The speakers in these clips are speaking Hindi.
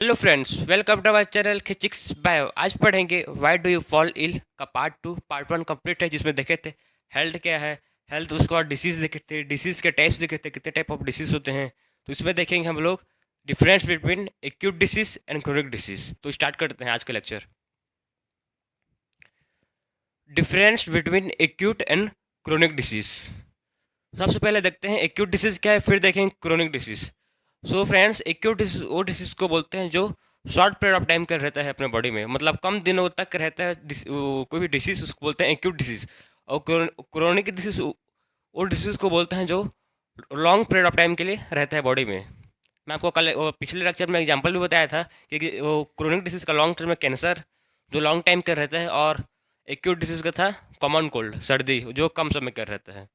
Hello friends, welcome to our channel खिचिक्स बायो। आज पढ़ेंगे why do you fall ill का पार्ट वन कंप्लीट है, जिसमें देखे थे हेल्थ क्या है, हेल्थ उसके बाद डिसीज़ देखे थे, डिसीज़ के टाइप्स देखे थे, कितने टाइप ऑफ डिसीज़ होते हैं। तो इसमें देखेंगे हम लोग difference between acute disease and chronic disease. तो स्टार्ट करते हैं आज का lecture. Difference between acute and chronic disease. सबसे पहले देखते हैं एक्यूट डिसीज़ क्या है, फिर देखेंगे chronic disease. So friends, acute disease वो डिसीज़ को बोलते हैं जो शॉर्ट पीरियड ऑफ टाइम का रहता है अपने बॉडी में, मतलब कम दिनों तक रहता है। कोई भी डिसीज़ उसको बोलते हैं एक्यूट डिसीज़। और क्रोनिक डिसीज़ वो डिसीज़ को बोलते हैं जो लॉन्ग पीरियड ऑफ टाइम के लिए रहता है बॉडी में। मैं आपको कल पिछले लेक्चर में एग्जांपल भी बताया था कि वो क्रोनिक डिसीज़ का लॉन्ग टर्म में कैंसर जो लॉन्ग टाइम का रहता है, और एक्यूट डिसीज़ का था कॉमन कोल्ड, सर्दी, जो कम समय का रहता है।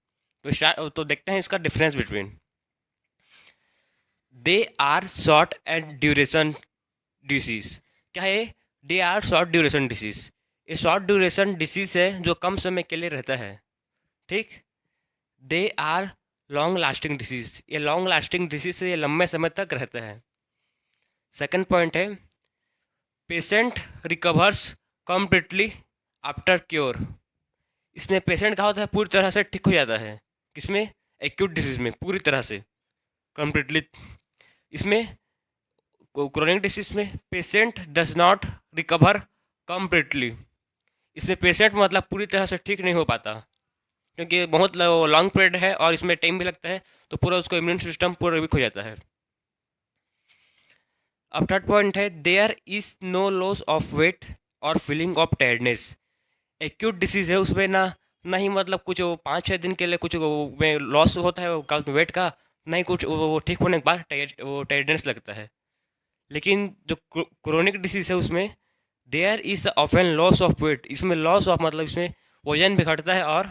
तो देखते हैं इसका difference between. They are short and duration disease. क्या है? They are short duration disease. ये शॉर्ट ड्यूरेशन डिसीज है जो कम समय के लिए रहता है। ठीक। They are long lasting disease. ये लॉन्ग लास्टिंग डिसीज से ये लंबे समय तक रहता है। सेकंड पॉइंट है patient recovers completely after cure. इसमें पेशेंट का होता है पूरी तरह से ठीक हो जाता है। किसमें? एक्यूट डिसीज में पूरी तरह से कम्प्लीटली। इसमें क्रोनिक डिसीज में patient does not recover completely. इसमें पेशेंट मतलब पूरी तरह से ठीक नहीं हो पाता, क्योंकि बहुत लॉन्ग पीरियड है और इसमें टाइम भी लगता है, तो पूरा उसको इम्यून सिस्टम पूरा वीक हो जाता है। अब थर्ड पॉइंट है there is no loss of weight और feeling of tiredness. Acute disease है, उसमें ना ही मतलब कुछ 5-6 दिन के लिए कुछ में लॉस होता है वेट का, ना ही कुछ वो ठीक होने के बाद वो टायर्डनेस लगता है। लेकिन जो क्रोनिक डिसीज है उसमें there is often loss of weight. इसमें लॉस ऑफ मतलब इसमें वजन भी घटता है और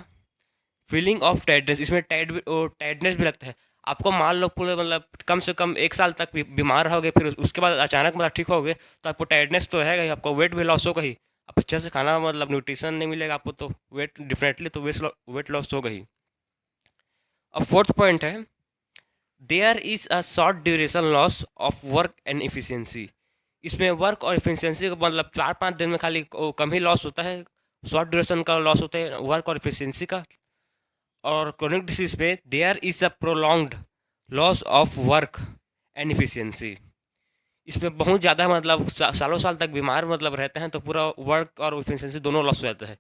फीलिंग ऑफ टायर्डनेस, इसमें टायर्डनेस भी लगता है। आपको मान लो पूरे मतलब कम से कम 1 साल तक बीमार रहोगे, फिर उसके बाद अचानक मतलब ठीक होगे, तो आपको टायर्डनेस तो रहेगा ही, आपको वेट भी लॉस होगा ही। आप अच्छे से खाना मतलब न्यूट्रिशन नहीं मिलेगा आपको, तो वेट डिफिनेटली तो वेट लॉस होगा ही। अब फोर्थ पॉइंट है there is a short duration loss of work and efficiency. इसमें वर्क और इफिशियंसी का मतलब 4-5 दिन में खाली कम ही लॉस होता है, शॉर्ट ड्यूरेशन का लॉस होता है वर्क और इफिशियंसी का। और क्रोनिक डिसीज में there is a prolonged loss of work and efficiency. इसमें बहुत ज़्यादा मतलब सालों साल तक बीमार मतलब रहते हैं, तो पूरा वर्क और इफिशियंसी दोनों लॉस हो जाता है।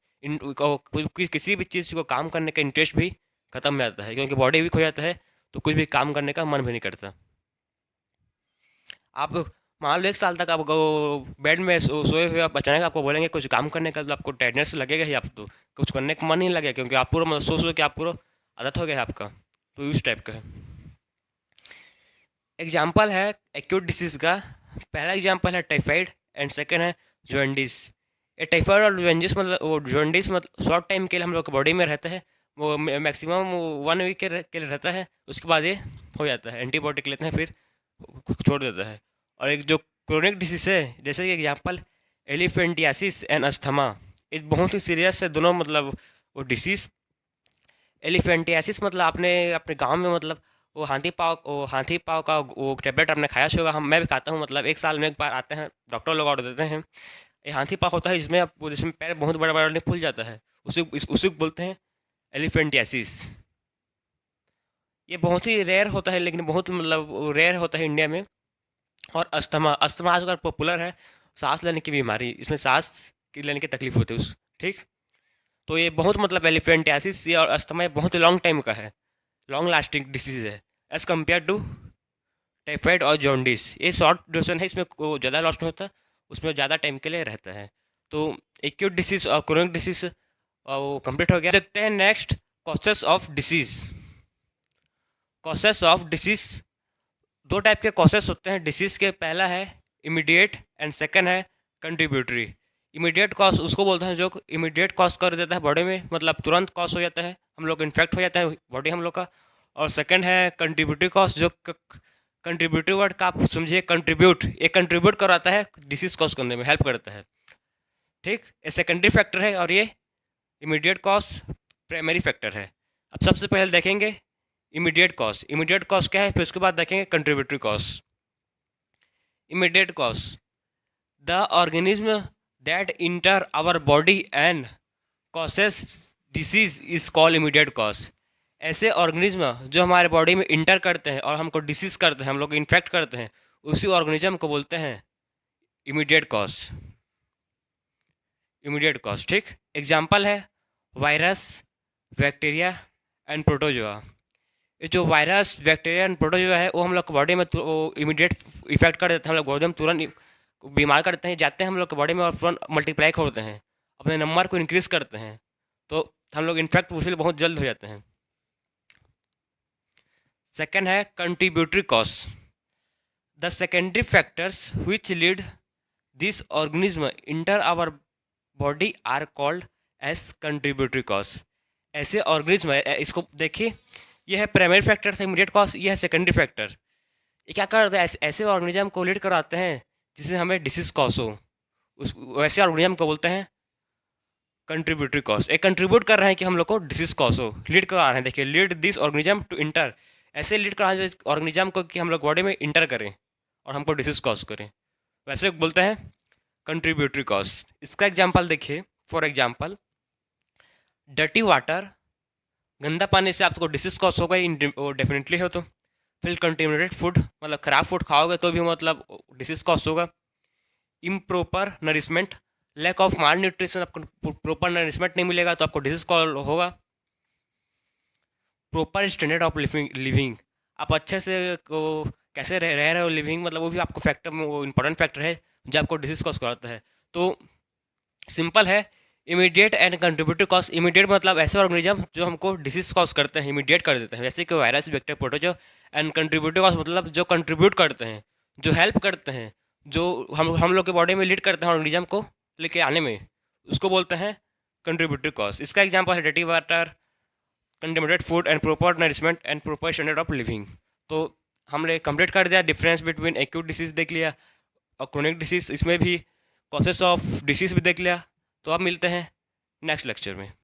किसी भी चीज़ को काम करने का इंटरेस्ट भी खत्म हो जाता है, क्योंकि बॉडी वीक हो जाता है, तो कुछ भी काम करने का मन भी नहीं करता। आप मान लो 1 साल तक आप बेड में सोए हुए, आप अचानक आपको बोलेंगे कुछ काम करने का, तो आपको टायर्डनेस लगेगा ही, आप तो कुछ करने का मन नहीं लगेगा, क्योंकि आप पूरा मतलब सोच के आप पूरा आदत हो गया है आपका। तो इस टाइप का है। एग्जाम्पल है एक्यूट डिसीज़ का। पहला एग्जाम्पल है टाइफाइड एंड सेकेंड है जॉन्डिस। ये टाइफाइड और जॉन्डिस मतलब वो जॉन्डिस मतलब शॉर्ट टाइम के लिए हम लोग बॉडी में रहता है, वो मैक्सिमम 1 वीक के लिए रहता है, उसके बाद ये हो जाता है, एंटीबायोटिक लेते हैं फिर छोड़ देता है। और एक जो क्रोनिक डिसीज है, जैसे कि एग्जांपल एलिफेंटियासिस एंड अस्थमा, ये बहुत ही सीरियस है दोनों मतलब वो डिसीज़। एलिफेंटियासिस मतलब आपने अपने गांव में मतलब वो हाथी पाव का वो टेबलेट आपने खाया होगा, मैं भी खाता हूँ, मतलब 1 साल में एक बार आते हैं डॉक्टर लोग ऑर्डर देते हैं। ये हाथी पाव होता है जिसमें जिसमें पैर बहुत बड़ा बड़ा फूल जाता है, उसी को बोलते हैं एलिफेंटियासिस। ये बहुत ही रेयर होता है, लेकिन बहुत मतलब रेयर होता है इंडिया में। और अस्थमा, अस्थमा आजकल पॉपुलर है, सांस लेने की बीमारी, इसमें सांस की लेने की तकलीफ होती है उस। ठीक। तो ये बहुत मतलब एलिफेंटियासिस ये और अस्थमा ये बहुत ही लॉन्ग टाइम का है, लॉन्ग लास्टिंग डिसीज है एज़ कम्पेयर टू टाइफाइड और जॉन्डिस। ये शॉर्ट ड्यूरेशन है, इसमें ज़्यादा लॉस नहीं होता, उसमें ज़्यादा टाइम के लिए रहता है। तो एक्यूट डिसीज और क्रोनिक डिसीज वो कंप्लीट हो गया। देखते हैं next causes of disease. Causes of disease, दो टाइप के कॉसेस होते हैं डिसीज़ के। पहला है इमीडिएट एंड सेकंड है कंट्रीब्यूटरी। इमीडिएट कॉज उसको बोलते हैं जो इमीडिएट कॉज कर देता है बॉडी में, मतलब तुरंत कॉज हो जाता है, हम लोग इन्फेक्ट हो जाता है बॉडी हम लोग का। और सेकंड है कंट्रीब्यूटरी कॉज, जो कंट्रीब्यूटरी वर्ड का आप समझिए कंट्रीब्यूट, ये कंट्रीब्यूट कराता है डिसीज़ कॉज करने में, हेल्प करता है। ठीक। ये सेकेंडरी फैक्टर है और ये इमीडिएट कॉज प्राइमरी फैक्टर है। अब सबसे पहले देखेंगे इमीडिएट कॉज। इमीडिएट कॉज क्या है, फिर उसके बाद देखेंगे contributory cause. Immediate cause, the organism that enter our body and causes disease is called immediate cause. ऐसे ऑर्गेनिज्म जो हमारे बॉडी में इंटर करते हैं और हमको डिसीज करते हैं, हम लोग को इन्फेक्ट करते हैं, उसी ऑर्गेनिज्म को बोलते हैं इमीडिएट कॉज। इमीडिएट कॉज, ठीक। एग्जाम्पल है वायरस, बैक्टीरिया एंड प्रोटोजोआ। ये जो वायरस, बैक्टीरिया एंड प्रोटोजोआ है वो हम लोग के बॉडी में इमीडिएट इफेक्ट कर देते हैं, हम लोग बॉडी में तुरंत बीमार करते हैं, जाते हैं हम लोग के बॉडी में और तुरंत मल्टीप्लाई होते हैं, अपने नंबर को इंक्रीज करते हैं, तो हम लोग इन्फेक्ट उससे बहुत जल्द हो जाते हैं। सेकेंड है contributory cause, the secondary factors which lead this organism enter our body are called as contributory cause. ऐसे ऑर्गेनिज्म है, इसको देखिए, यह है प्राइमरी फैक्टर था इमीडिएट कॉज, यह है सेकेंडरी फैक्टर। ये क्या करते हैं, ऐसे ऑर्गेनिज्म को लीड कराते हैं जिससे हमें डिसीज कॉज हो, उस वैसे ऑर्गेनिज्म को बोलते हैं कंट्रीब्यूटरी कॉज। एक कंट्रीब्यूट कर रहे हैं कि हम लोग को डिसीज कॉज हो, लीड करा रहे हैं। देखिए, lead this organism to enter, ऐसे लीड करा रहे हैं ऑर्गेनिज्म को कि हम लोग बॉडी में इंटर करें और हमको डिसीज कॉज करें, वैसे बोलते हैं कंट्रीब्यूटरी कॉज। इसका एग्जाम्पल देखिए, फॉर एग्जाम्पल डर्टी वाटर, गंदा पानी से आपको डिसीज कॉज होगा, डेफिनेटली हो। तो फिर कंटेमिनेटेड फूड, मतलब खराब फूड खाओगे तो भी मतलब डिसीज कॉज होगा। Improper nourishment, lack of malnutrition, आपको प्रॉपर नरिशमेंट नहीं मिलेगा तो आपको डिसीज कॉज होगा। प्रॉपर स्टैंडर्ड ऑफ लिविंग, आप अच्छे से कैसे रह रहे हो लिविंग, मतलब वो भी आपको फैक्टर में वो इंपॉर्टेंट फैक्टर है जो आपको डिसीज कॉज कराता है। तो सिंपल है, immediate and contributive cause. Immediate मतलब ऐसे ऑर्गेनिज्म जो हमको डिसीज कॉज करते हैं, इमीडिएट कर देते हैं, जैसे कि virus, bacteria, protozoa. And contributive cause मतलब जो कंट्रीब्यूट करते हैं, जो हेल्प करते हैं, जो हम लोग के बॉडी में लीड करते हैं ऑर्गेनिज्म को लेके आने में, उसको बोलते हैं कंट्रीब्यूटिव कॉज। इसका एग्जाम्पल है dirty water, contaminated food and proper nourishment and proper standard of living. तो हमने कंप्लीट कर दिया, डिफरेंस बिटवीन एक्यूट डिसीज देख लिया और क्रोनिक डिसीज, इसमें भी कॉजेस ऑफ डिसीज भी देख लिया। तो अब मिलते हैं नेक्स्ट लेक्चर में।